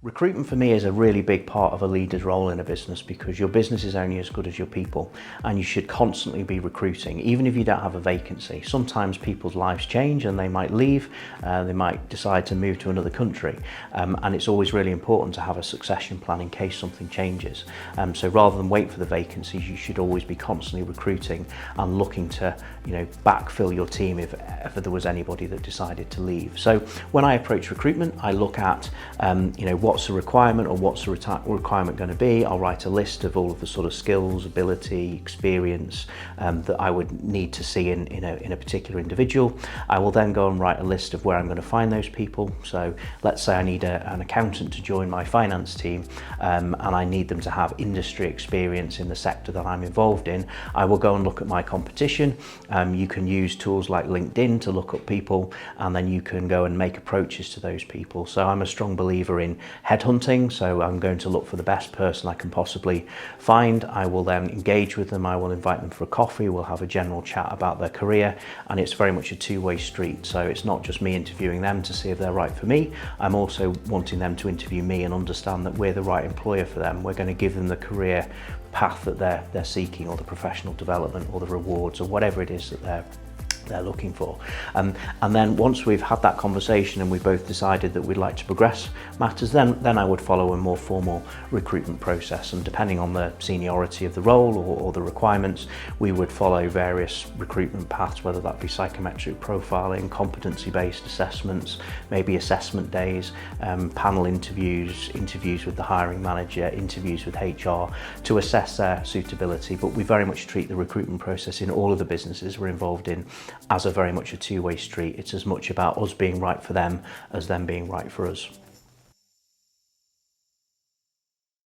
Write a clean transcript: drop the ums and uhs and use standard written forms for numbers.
Recruitment for me is a really big part of a leader's role in a business, because your business is only as good as your people, and you should constantly be recruiting, even if you don't have a vacancy. Sometimes people's lives change and they might leave, they might decide to move to another country, and it's always really important to have a succession plan in case something changes. So rather than wait for the vacancies, you should always be constantly recruiting and looking to, backfill your team if ever there was anybody that decided to leave. So when I approach recruitment, I look at, what's the requirement, or what's the requirement going to be. I'll write a list of all of the sort of skills, ability, experience that I would need to see in a particular individual. I will then go and write a list of where I'm going to find those people. So let's say I need an accountant to join my finance team, and I need them to have industry experience in the sector that I'm involved in. I will go and look at my competition. You can use tools like LinkedIn to look up people, and then you can go and make approaches to those people. So I'm a strong believer in headhunting, so I'm going to look for the best person I can possibly find. I will then engage with them, I will invite them for a coffee, we'll have a general chat about their career, and it's very much a two-way street. So it's not just me interviewing them to see if they're right for me, I'm also wanting them to interview me and understand that we're the right employer for them. We're going to give them the career path that they're seeking, or the professional development, or the rewards, or whatever it is that they're looking for. And then once we've had that conversation and we've both decided that we'd like to progress matters, then I would follow a more formal recruitment process, and depending on the seniority of the role or the requirements, we would follow various recruitment paths, whether that be psychometric profiling, competency-based assessments, maybe assessment days, panel interviews with the hiring manager, interviews with HR to assess their suitability. But we very much treat the recruitment process in all of the businesses we're involved in as very much a two-way street. It's as much about us being right for them as them being right for us.